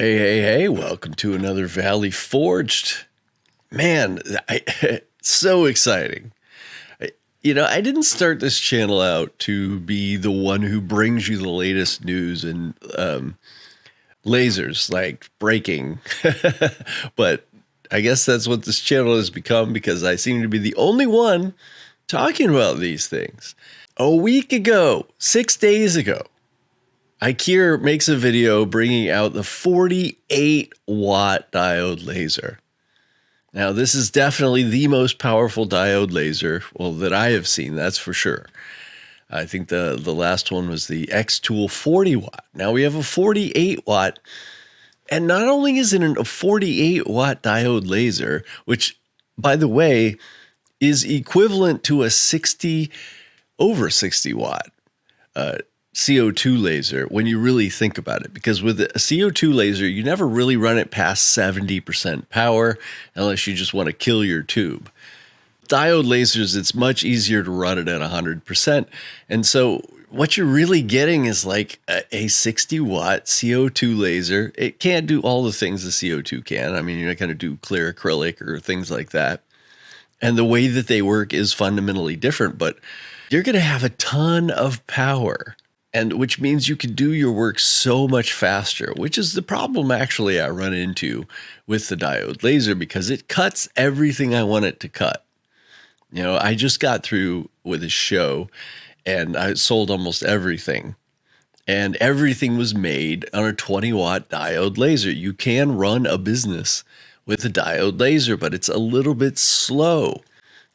Hey, welcome to another Valley Forged. Man, so exciting. I didn't start this channel out to be the one who brings you the latest news and lasers, like breaking. But I guess that's what this channel has become because I seem to be the only one talking about these things. A week ago, 6 days ago, iKier makes a video bringing out the 48 watt diode laser. Now, this is definitely the most powerful diode laser, well, that I have seen, that's for sure. I think the last one was the X-Tool 40 watt. Now we have a 48 watt, and not only is it a 48 watt diode laser, which, by the way, is equivalent to a over 60 watt CO2 laser when you really think about it, because with a CO2 laser, you never really run it past 70% power unless you just want to kill your tube. Diode lasers, it's much easier to run it at 100%. And so what you're really getting is like a 60 watt CO2 laser. It can't do all the things the CO2 can. I mean, you're not going to do clear acrylic or things like that. And the way that they work is fundamentally different, but you're going to have a ton of power. And which means you can do your work so much faster, which is the problem actually I run into with the diode laser, because it cuts everything I want it to cut. You know, I just got through with a show and I sold almost everything. And everything was made on a 20 watt diode laser. You can run a business with a diode laser, but it's a little bit slow.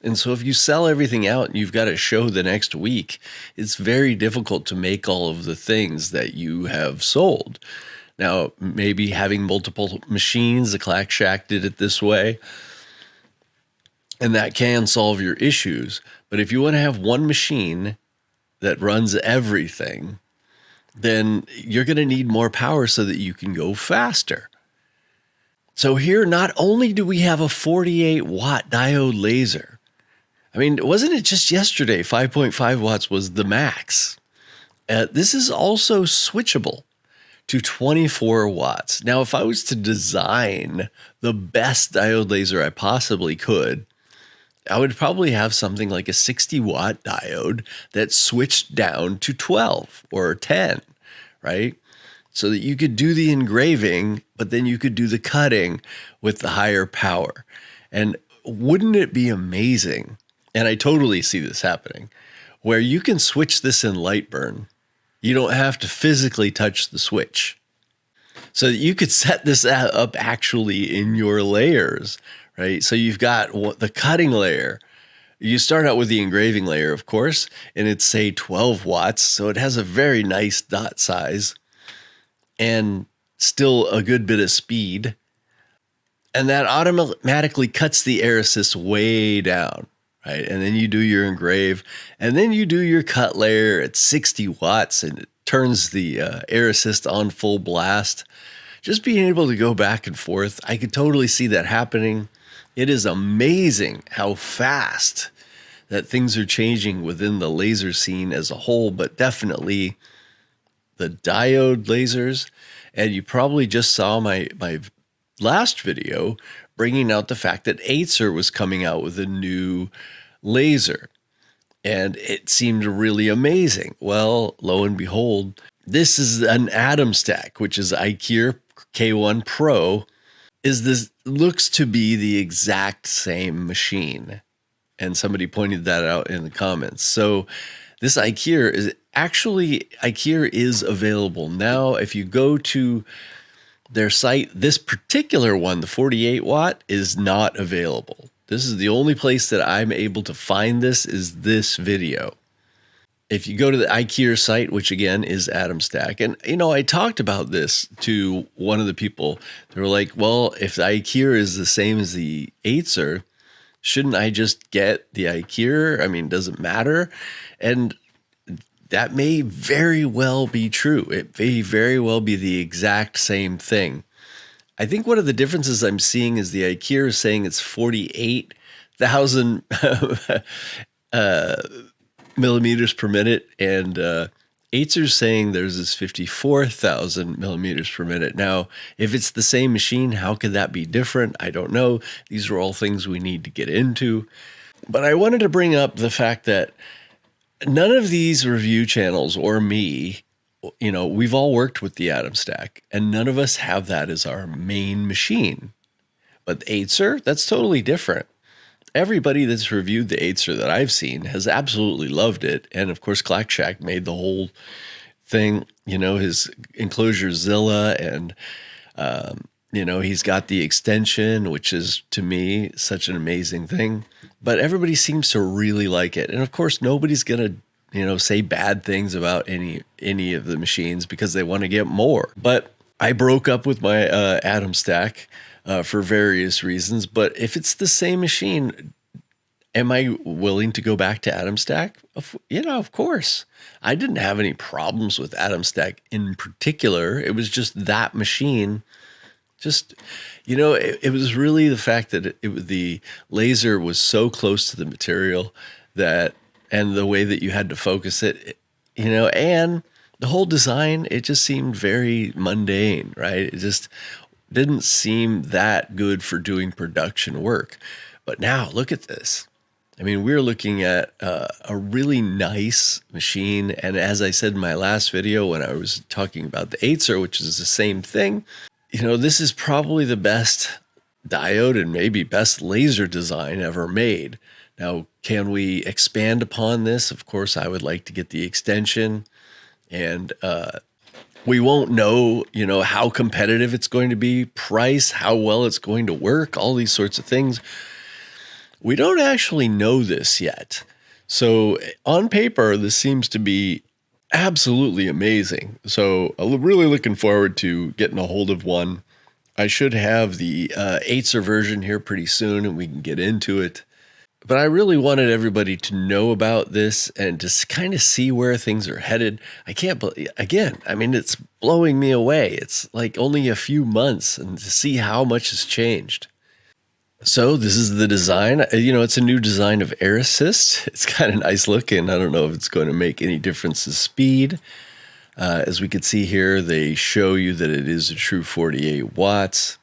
And so if you sell everything out and you've got a show the next week, it's very difficult to make all of the things that you have sold. Now, maybe having multiple machines, the Clack Shack did it this way, and that can solve your issues. But if you want to have one machine that runs everything, then you're going to need more power so that you can go faster. So here, not only do we have a 48 watt diode laser, I mean, wasn't it just yesterday 5.5 watts was the max? This is also switchable to 24 watts. Now, if I was to design the best diode laser I possibly could, I would probably have something like a 60 watt diode that switched down to 12 or 10, right? So that you could do the engraving, but then you could do the cutting with the higher power. And wouldn't it be amazing? And I totally see this happening, where you can switch this in Lightburn. You don't have to physically touch the switch. So that you could set this up actually in your layers, right? So you've got the cutting layer. You start out with the engraving layer, of course, and it's, say, 12 watts. So it has a very nice dot size and still a good bit of speed. And that automatically cuts the air assist way down. Right? And then you do your engrave, and then you do your cut layer at 60 watts, and it turns the air assist on full blast. Just being able to go back and forth, I could totally see that happening. It is amazing how fast that things are changing within the laser scene as a whole, but definitely the diode lasers. And you probably just saw my last video bringing out the fact that Aizer was coming out with a new laser, and it seemed really amazing. Well, lo and behold, this is an Atomstack, which is iKier K1 Pro. Looks to be the exact same machine, and somebody pointed that out in the comments. So this iKier is available now. If you go to their site, this particular one, the 48 watt, is not available. This is the only place that I'm able to find this is this video. If you go to the iKier site, which again is Atomstack, and I talked about this to one of the people. They were like, well, if the iKier is the same as the Aizer, shouldn't I just get the iKier? I mean, does it matter? And that may very well be true. It may very well be the exact same thing. I think one of the differences I'm seeing is the iKier is saying it's 48,000 millimeters per minute, and Aizer's saying theirs is 54,000 millimeters per minute. Now, if it's the same machine, how could that be different? I don't know. These are all things we need to get into. But I wanted to bring up the fact that none of these review channels or me, you know, we've all worked with the Atomstack, and none of us have that as our main machine. But the Aizer, that's totally different. Everybody that's reviewed the Aizer that I've seen has absolutely loved it. And of course, Clackshack made the whole thing, you know, his enclosure Zilla, and, you know, he's got the extension, which is to me such an amazing thing. But everybody seems to really like it. And of course, nobody's going to, you know, say bad things about any of the machines because they want to get more. But I broke up with my Atomstack for various reasons. But if it's the same machine, am I willing to go back to Atomstack? You know, of course. I didn't have any problems with Atomstack in particular. It was just that machine. Just, you know, it was really the fact that the laser was so close to the material that, and the way that you had to focus it, you know, and the whole design, it just seemed very mundane, right? It just didn't seem that good for doing production work. But now look at this. I mean, we're looking at a really nice machine. And as I said in my last video, when I was talking about the Aizer, which is the same thing, you know, this is probably the best diode and maybe best laser design ever made. Now, can we expand upon this? Of course, I would like to get the extension, and we won't know, you know, how competitive it's going to be, price, how well it's going to work, all these sorts of things. We don't actually know this yet. So on paper, this seems to be absolutely amazing. So I'm really looking forward to getting a hold of one. I should have the Aizer version here pretty soon, and we can get into it. But I really wanted everybody to know about this and to kind of see where things are headed. I can't believe, again, I mean, it's blowing me away. It's like only a few months, and to see how much has changed. So this is the design. You know, it's a new design of air assist. It's kind of nice looking. I don't know if it's going to make any difference in speed. As we can see here, they show you that it is a true 48 watts.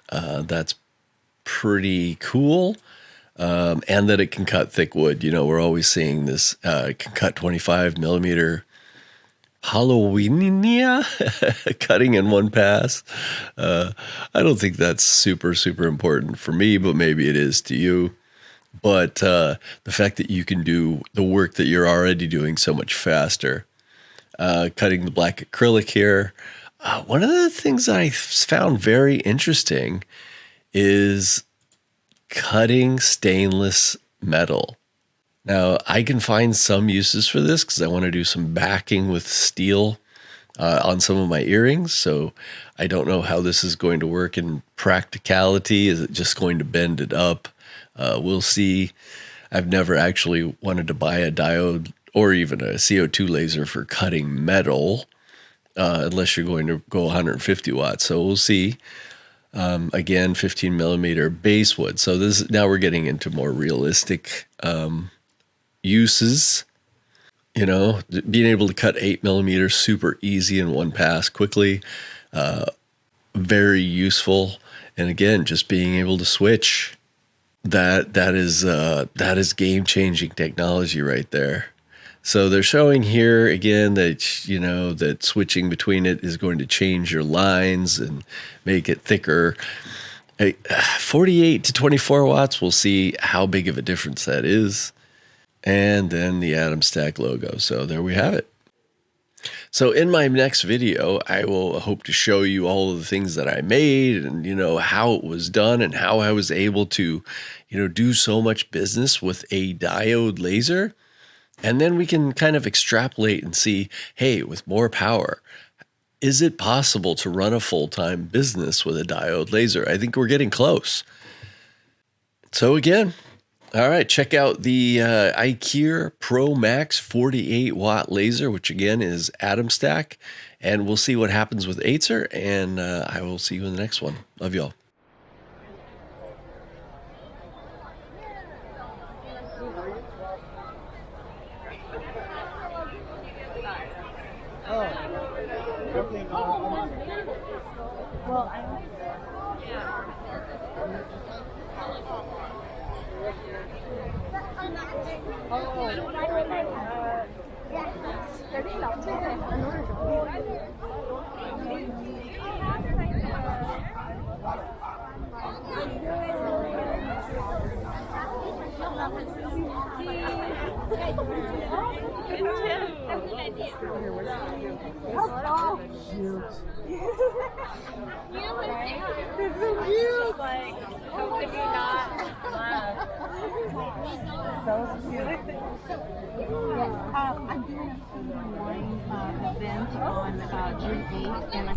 That's pretty cool. And that it can cut thick wood. You know, we're always seeing this. It can cut 25 millimeter Halloweenia cutting in one pass. I don't think that's super important for me, but maybe it is to you. But the fact that you can do the work that you're already doing so much faster. Cutting the black acrylic here. One of the things that I found very interesting is cutting stainless metal. Now, I can find some uses for this because I want to do some backing with steel on some of my earrings. So I don't know how this is going to work in practicality. Is it just going to bend it up? We'll see. I've never actually wanted to buy a diode or even a CO2 laser for cutting metal, unless you're going to go 150 watts. So we'll see. Again, 15 millimeter basewood. So this now we're getting into more realistic uses. You know, being able to cut 8 millimeters super easy in one pass quickly, very useful. And again, just being able to switch. That is game-changing technology right there. So they're showing here again that, you know, that switching between it is going to change your lines and make it thicker. 48 to 24 watts, we'll see how big of a difference that is. And then the Atomstack logo. So there we have it. So in my next video, I will hope to show you all of the things that I made and, you know, how it was done and how I was able to, you know, do so much business with a diode laser. And then we can kind of extrapolate and see, hey, with more power, is it possible to run a full-time business with a diode laser? I think we're getting close. So again, all right, check out the iKier Pro Max 48 watt laser, which again is Atomstack. And we'll see what happens with Aizer, and I will see you in the next one. Love y'all. It's so cute. Like, how could you not laugh? So cute. I'm doing a food and wine event on June 8th, and